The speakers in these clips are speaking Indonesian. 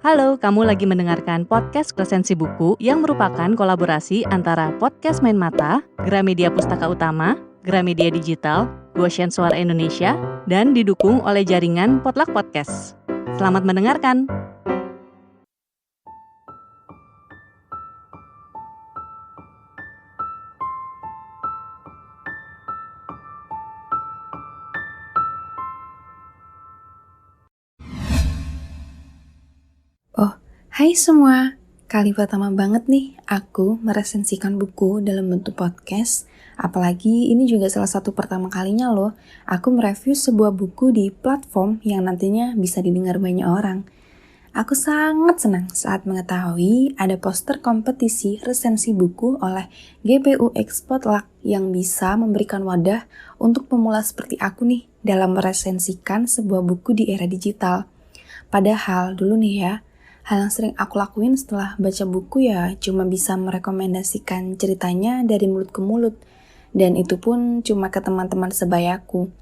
Halo, kamu lagi mendengarkan podcast Resensi Buku yang merupakan kolaborasi antara Podcast Main Mata, Gramedia Pustaka Utama, Gramedia Digital, Goshen Suara Indonesia, dan didukung oleh jaringan Potluck Podcast. Selamat mendengarkan! Oh, hai semua. Kali pertama banget nih aku meresensikan buku dalam bentuk podcast. Apalagi ini juga salah satu pertama kalinya loh aku mereview sebuah buku di platform yang nantinya bisa didengar banyak orang. Aku sangat senang saat mengetahui ada poster kompetisi resensi buku oleh GPU Potluck yang bisa memberikan wadah untuk pemula seperti aku nih dalam meresensikan sebuah buku di era digital. Padahal dulu nih ya, hal yang sering aku lakuin setelah baca buku ya cuma bisa merekomendasikan ceritanya dari mulut ke mulut. Dan itu pun cuma ke teman-teman sebayaku.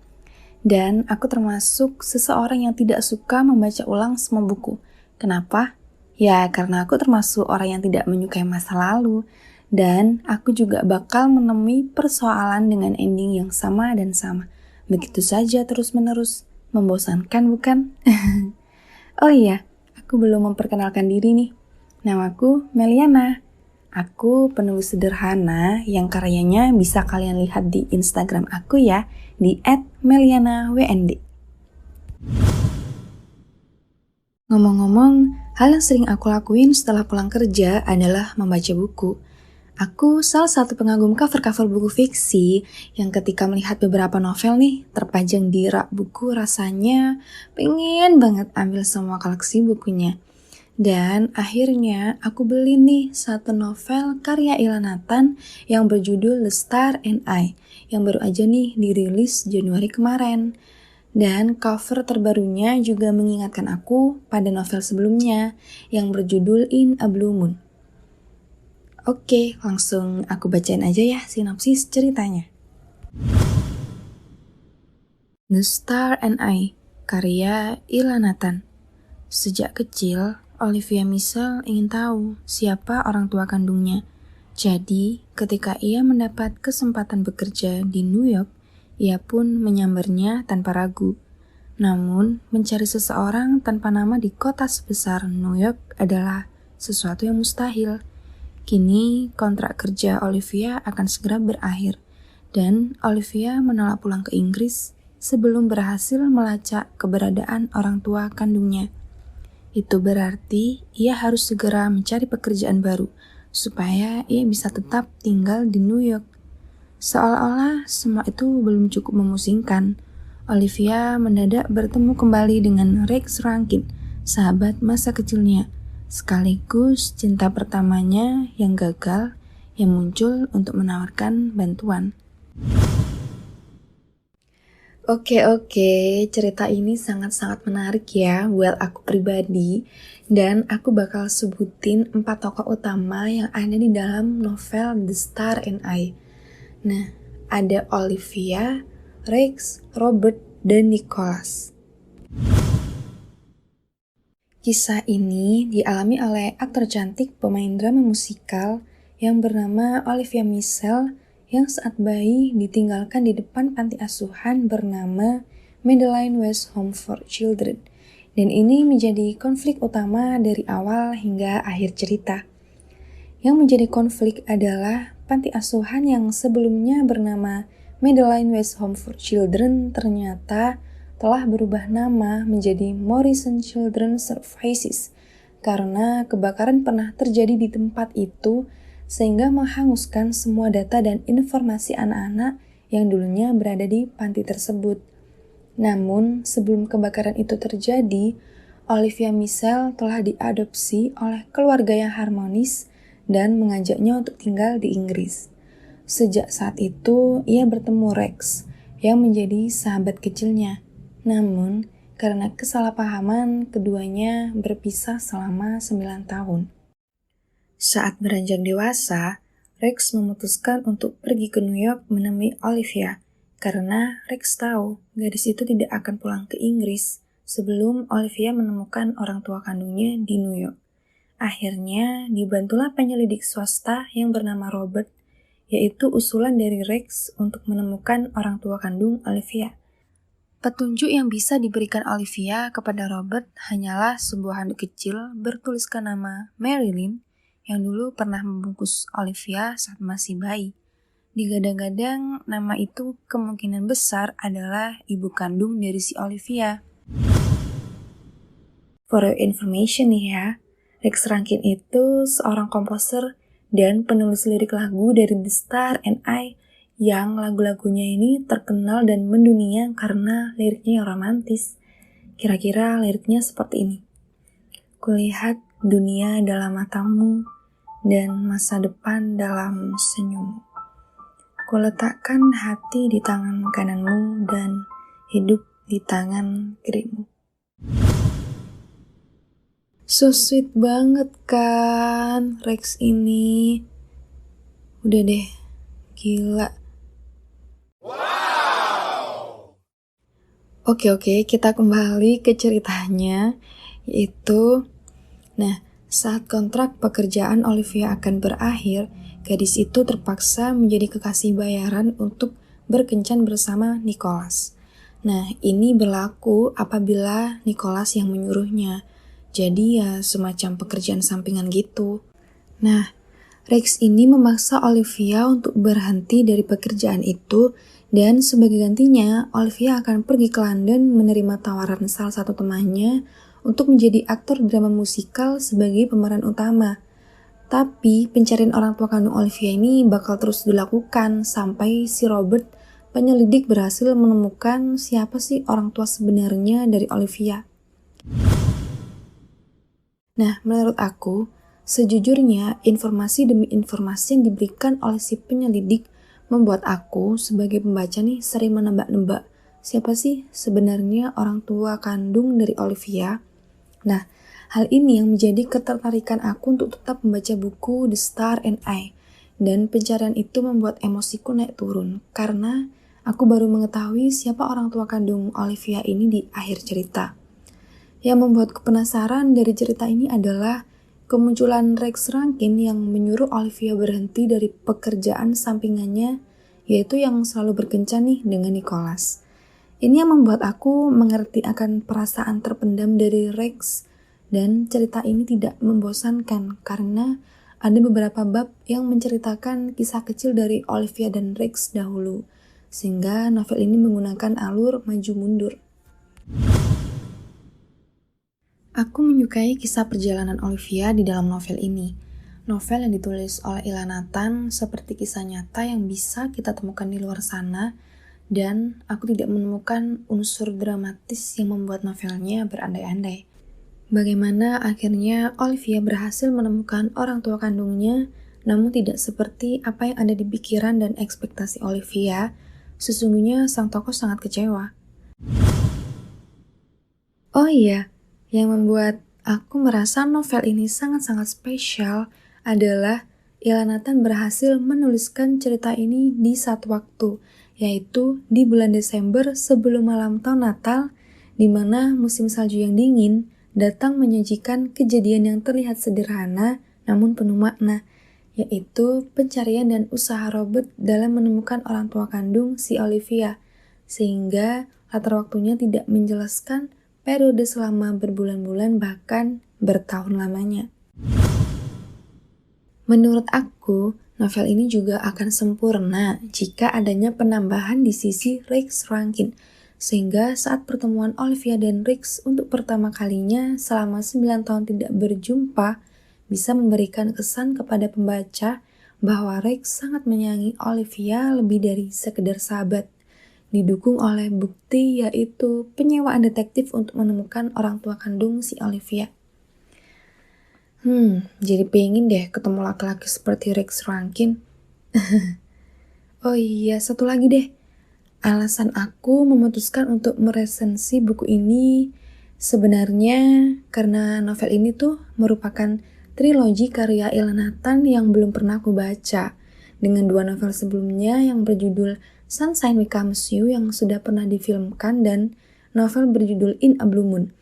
Dan aku termasuk seseorang yang tidak suka membaca ulang semua buku. Kenapa? Ya karena aku termasuk orang yang tidak menyukai masa lalu. Dan aku juga bakal menemui persoalan dengan ending yang sama dan sama. Begitu saja terus-menerus. Membosankan bukan? Oh iya, aku belum memperkenalkan diri nih. Namaku Meliana. Aku penulis sederhana yang karyanya bisa kalian lihat di Instagram aku ya, di @melianawnd. Ngomong-ngomong, hal yang sering aku lakuin setelah pulang kerja adalah membaca buku. Aku salah satu pengagum cover-cover buku fiksi yang ketika melihat beberapa novel nih terpajang di rak buku rasanya pengen banget ambil semua koleksi bukunya. Dan akhirnya aku beli nih satu novel karya Ila Nathan yang berjudul The Star and I yang baru aja nih dirilis Januari kemarin. Dan cover terbarunya juga mengingatkan aku pada novel sebelumnya yang berjudul In a Blue Moon. Oke, langsung aku bacain aja ya sinopsis ceritanya. The Star and I, karya Ila Nathan. Sejak kecil, Olivia Michelle ingin tahu siapa orang tua kandungnya. Jadi, ketika ia mendapat kesempatan bekerja di New York, ia pun menyambarnya tanpa ragu. Namun, mencari seseorang tanpa nama di kota sebesar New York adalah sesuatu yang mustahil. Kini, kontrak kerja Olivia akan segera berakhir, dan Olivia menolak pulang ke Inggris sebelum berhasil melacak keberadaan orang tua kandungnya. Itu berarti ia harus segera mencari pekerjaan baru, supaya ia bisa tetap tinggal di New York. Seolah-olah semua itu belum cukup memusingkan, Olivia mendadak bertemu kembali dengan Rex Rankin, sahabat masa kecilnya, sekaligus cinta pertamanya yang gagal yang muncul untuk menawarkan bantuan. Oke, cerita ini sangat-sangat menarik ya buat aku pribadi. Dan aku bakal sebutin 4 tokoh utama yang ada di dalam novel The Star and I. Nah, ada Olivia, Rex, Robert, dan Nicholas. Kisah ini dialami oleh aktor cantik pemain drama musikal yang bernama Olivia Michelle yang saat bayi ditinggalkan di depan panti asuhan bernama Madeline West Home for Children. Dan ini menjadi konflik utama dari awal hingga akhir cerita. Yang menjadi konflik adalah panti asuhan yang sebelumnya bernama Madeline West Home for Children ternyata telah berubah nama menjadi Morrison Children's Services karena kebakaran pernah terjadi di tempat itu sehingga menghanguskan semua data dan informasi anak-anak yang dulunya berada di panti tersebut. Namun, sebelum kebakaran itu terjadi, Olivia Michelle telah diadopsi oleh keluarga yang harmonis dan mengajaknya untuk tinggal di Inggris. Sejak saat itu, ia bertemu Rex yang menjadi sahabat kecilnya. Namun, karena kesalahpahaman, keduanya berpisah selama 9 tahun. Saat beranjak dewasa, Rex memutuskan untuk pergi ke New York menemui Olivia, karena Rex tahu gadis itu tidak akan pulang ke Inggris sebelum Olivia menemukan orang tua kandungnya di New York. Akhirnya, dibantulah penyelidik swasta yang bernama Robert, yaitu usulan dari Rex untuk menemukan orang tua kandung Olivia. Petunjuk yang bisa diberikan Olivia kepada Robert hanyalah sebuah handuk kecil bertuliskan nama Marilyn yang dulu pernah membungkus Olivia saat masih bayi. Digadang-gadang nama itu kemungkinan besar adalah ibu kandung dari si Olivia. For your information nih ya, Rex Rankin itu seorang komposer dan penulis lirik lagu dari The Star and I yang lagu-lagunya ini terkenal dan mendunia karena liriknya yang romantis. Kira-kira liriknya seperti ini. Kulihat dunia dalam matamu dan masa depan dalam senyummu. Kuletakkan hati di tangan kananmu dan hidup di tangan kirimu. So sweet banget kan Rex ini. Udah deh, gila. Wow. Oke, kita kembali ke ceritanya. Yaitu, saat kontrak pekerjaan Olivia akan berakhir, gadis itu terpaksa menjadi kekasih bayaran untuk berkencan bersama Nicholas. Ini berlaku apabila Nicholas yang menyuruhnya. Jadi ya semacam pekerjaan sampingan gitu. Rex ini memaksa Olivia untuk berhenti dari pekerjaan itu dan sebagai gantinya Olivia akan pergi ke London menerima tawaran salah satu temannya untuk menjadi aktor drama musikal sebagai pemeran utama. Tapi pencarian orang tua kandung Olivia ini bakal terus dilakukan sampai si Robert penyelidik berhasil menemukan siapa sih orang tua sebenarnya dari Olivia. Menurut aku, sejujurnya informasi demi informasi yang diberikan oleh si penyelidik membuat aku sebagai pembaca nih sering menebak-nebak siapa sih sebenarnya orang tua kandung dari Olivia. Hal ini yang menjadi ketertarikan aku untuk tetap membaca buku The Star and I, dan pencarian itu membuat emosiku naik turun karena aku baru mengetahui siapa orang tua kandung Olivia ini di akhir cerita. Yang membuatku penasaran dari cerita ini adalah kemunculan Rex Rankin yang menyuruh Olivia berhenti dari pekerjaan sampingannya, yaitu yang selalu berkencan nih dengan Nicholas. Ini yang membuat aku mengerti akan perasaan terpendam dari Rex, dan cerita ini tidak membosankan karena ada beberapa bab yang menceritakan kisah kecil dari Olivia dan Rex dahulu, sehingga novel ini menggunakan alur maju mundur. Aku menyukai kisah perjalanan Olivia di dalam novel ini. Novel yang ditulis oleh Ila Nathan seperti kisah nyata yang bisa kita temukan di luar sana, dan aku tidak menemukan unsur dramatis yang membuat novelnya berandai-andai. Bagaimana akhirnya Olivia berhasil menemukan orang tua kandungnya, namun tidak seperti apa yang ada di pikiran dan ekspektasi Olivia. Sesungguhnya sang tokoh sangat kecewa. Oh iya, yang membuat aku merasa novel ini sangat-sangat spesial adalah Ila Nathan berhasil menuliskan cerita ini di satu waktu, yaitu di bulan Desember sebelum malam tahun Natal, di mana musim salju yang dingin datang menyajikan kejadian yang terlihat sederhana namun penuh makna, yaitu pencarian dan usaha Robert dalam menemukan orang tua kandung si Olivia, sehingga latar waktunya tidak menjelaskan periode selama berbulan-bulan bahkan bertahun lamanya. Menurut aku, novel ini juga akan sempurna jika adanya penambahan di sisi Rex Rankin, sehingga saat pertemuan Olivia dan Rex untuk pertama kalinya selama 9 tahun tidak berjumpa, bisa memberikan kesan kepada pembaca bahwa Rex sangat menyayangi Olivia lebih dari sekedar sahabat, didukung oleh bukti yaitu penyewaan detektif untuk menemukan orang tua kandung si Olivia. Jadi pengen deh ketemu laki-laki seperti Rex Rankin. Oh iya, satu lagi deh. Alasan aku memutuskan untuk meresensi buku ini sebenarnya karena novel ini tuh merupakan trilogi karya Ila Nathan yang belum pernah aku baca, dengan 2 novel sebelumnya yang berjudul Sunshine Becomes You yang sudah pernah difilmkan dan novel berjudul In a Blue Moon.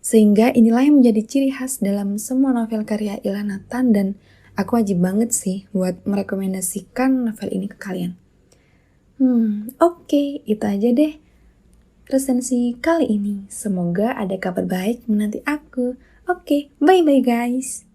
Sehingga inilah yang menjadi ciri khas dalam semua novel karya Ila Nathan dan aku wajib banget sih buat merekomendasikan novel ini ke kalian. Oke, itu aja deh resensi kali ini. Semoga ada kabar baik menanti aku. Oke, bye-bye guys.